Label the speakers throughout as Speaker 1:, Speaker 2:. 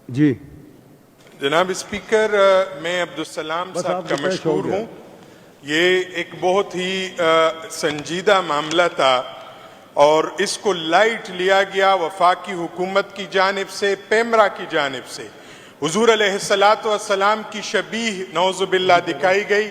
Speaker 1: جی
Speaker 2: جناب اسپیکر، میں عبدالسلام صاحب کا مشکور ہوں. یہ ایک بہت ہی سنجیدہ معاملہ تھا اور اس کو لائٹ لیا گیا وفاقی حکومت کی جانب سے، پیمرا کی جانب سے. حضور علیہ السلام کی شبیہ نعوذ باللہ دکھائی گئی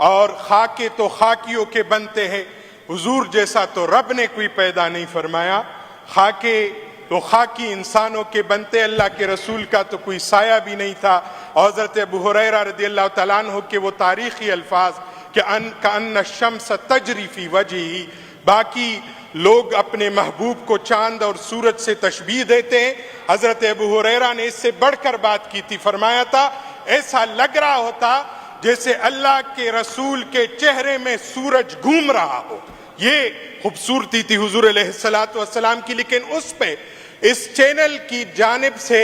Speaker 2: اور خاکے تو خاکیوں کے بنتے ہیں، حضور جیسا تو رب نے کوئی پیدا نہیں فرمایا. خاکے تو خاکی انسانوں کے بنتے، اللہ کے رسول کا تو کوئی سایہ بھی نہیں تھا. اور حضرت ابو ہریرہ رضی اللہ تعالیٰ عنہ کے وہ تاریخی الفاظ کہ کأن الشمس تجری فی وجہہ، باقی لوگ اپنے محبوب کو چاند اور سورج سے تشبیہ دیتے ہیں، حضرت ابو ہریرہ نے اس سے بڑھ کر بات کی تھی. فرمایا تھا ایسا لگ رہا ہوتا جیسے اللہ کے رسول کے چہرے میں سورج گھوم رہا ہو. یہ خوبصورتی تھی حضور علیہ السلام کی. لیکن اس پہ اس چینل کی جانب سے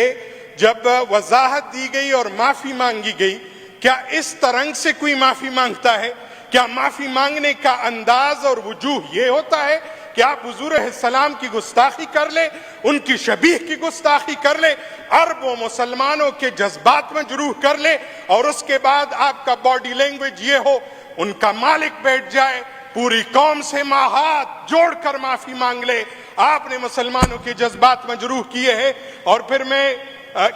Speaker 2: جب وضاحت دی گئی اور معافی مانگی گئی، کیا اس ترنگ سے کوئی معافی مانگتا ہے؟ کیا معافی مانگنے کا انداز اور وجوہ یہ ہوتا ہے کہ آپ حضور علیہ السلام کی گستاخی کر لیں، ان کی شبیہ کی گستاخی کر لیں، عربوں مسلمانوں کے جذبات میں مجروح کر لیں، اور اس کے بعد آپ کا باڈی لینگویج یہ ہو، ان کا مالک بیٹھ جائے، پوری قوم سے ہاتھ جوڑ کر معافی مانگ لے؟ آپ نے مسلمانوں کے جذبات مجروح کیے ہیں. اور پھر میں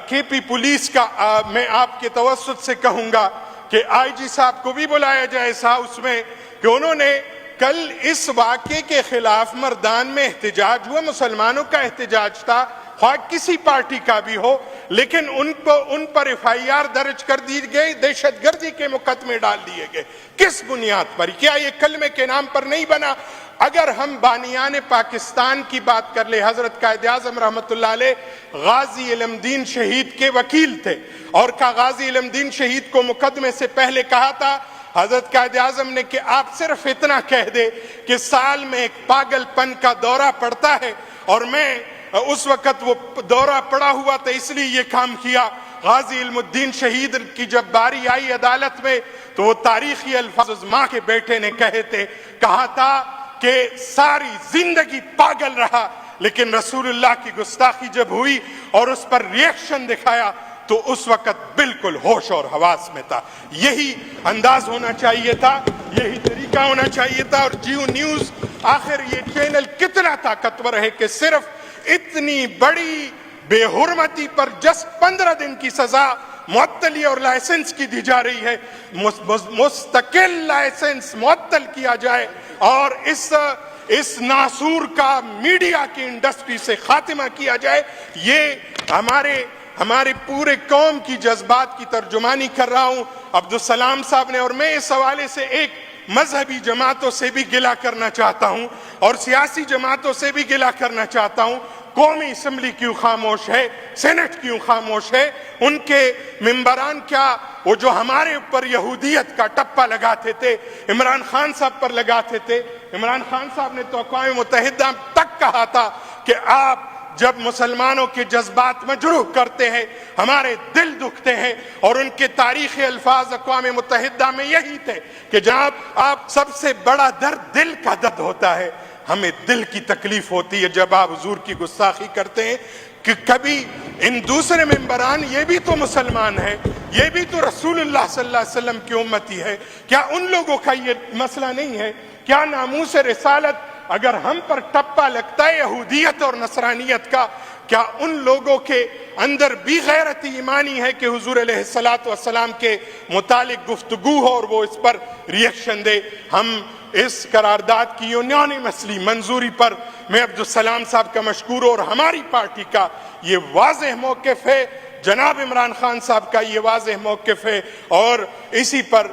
Speaker 2: کے پی پولیس کا میں آپ کے توسط سے کہوں گا کہ آئی جی صاحب کو بھی بلایا جائے اس میں کہ انہوں نے کل اس واقعے کے خلاف مردان میں احتجاج ہوا، مسلمانوں کا احتجاج تھا، خواہ کسی پارٹی کا بھی ہو، لیکن ان پر ایف آئی آر درج کر دی گئی، دہشت گردی کے مقدمے ڈال دیے گئے. کس بنیاد پر؟ کیا یہ کلمے کے نام پر نہیں بنا؟ اگر ہم بانیان پاکستان کی بات کر لیں، حضرت قائد اعظم رحمۃ اللہ علیہ غازی علم دین شہید کے وکیل تھے، اور غازی علم دین شہید کو مقدمے سے پہلے کہا تھا حضرت قائد اعظم نے کہ آپ صرف اتنا کہہ دے کہ سال میں ایک پاگل پن کا دورہ پڑتا ہے، اور میں اس وقت وہ دورہ پڑا ہوا تھا اس لیے یہ کام کیا. غازی علم الدین شہید کی جب باری آئی عدالت میں تو وہ تاریخی الفاظ ماں کے بیٹے نے کہا تھا کہ ساری زندگی پاگل رہا، لیکن رسول اللہ کی گستاخی جب ہوئی اور اس پر ریئیکشن دکھایا تو اس وقت بالکل ہوش اور حواس میں تھا. یہی انداز ہونا چاہیے تھا، یہی طریقہ ہونا چاہیے تھا. اور جیو نیوز آخر یہ چینل کتنا طاقتور ہے کہ صرف اتنی بڑی بے حرمتی پر جس 15 دن کی سزا معطلی اور لائسنس کی دی جا رہی ہے، مستقل لائسنس معطل کیا جائے اور اس ناسور کا میڈیا کی انڈسٹری سے خاتمہ کیا جائے. یہ ہمارے پورے قوم کی جذبات کی ترجمانی کر رہا ہوں عبدالسلام صاحب نے. اور میں اس حوالے سے ایک مذہبی جماعتوں سے بھی گلہ کرنا چاہتا ہوں اور سیاسی جماعتوں سے بھی گلہ کرنا چاہتا ہوں. قومی اسمبلی کیوں خاموش ہے؟ سینٹ کیوں خاموش ہے؟ ان کے ممبران کیا وہ جو ہمارے اوپر یہودیت کا ٹپا لگاتے تھے، عمران خان صاحب پر لگاتے تھے؟ عمران خان صاحب نے تو اقوام متحدہ تک کہا تھا کہ آپ جب مسلمانوں کے جذبات مجروح کرتے ہیں ہمارے دل دکھتے ہیں. اور ان کے تاریخی الفاظ اقوام متحدہ میں یہی تھے کہ جناب آپ سب سے بڑا درد دل کا درد ہوتا ہے، ہمیں دل کی تکلیف ہوتی ہے جب آپ حضور کی گستاخی کرتے ہیں. کہ کبھی ان دوسرے ممبران یہ بھی تو مسلمان ہیں، یہ بھی تو رسول اللہ صلی اللہ علیہ وسلم کی امتی ہے، کیا ان لوگوں کا یہ مسئلہ نہیں ہے؟ کیا ناموس رسالت اگر ہم پر ٹپا لگتا ہے یہودیت اور نصرانیت کا، کیا ان لوگوں کے اندر بھی غیرت ایمانی ہے کہ حضور علیہ السلام کے متعلق گفتگو ہو اور وہ اس پر ریئیکشن دے؟ ہم اس قرارداد کی یونانیمسلی منظوری پر میں عبدالسلام صاحب کا مشکور ہوں، اور ہماری پارٹی کا یہ واضح موقف ہے، جناب عمران خان صاحب کا یہ واضح موقف ہے، اور اسی پر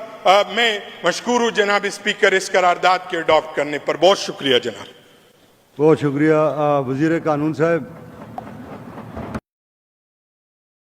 Speaker 2: میں مشکور ہوں جناب اسپیکر اس قرارداد کے اڈاپٹ کرنے پر. بہت شکریہ جناب.
Speaker 1: بہت شکریہ وزیر قانون صاحب.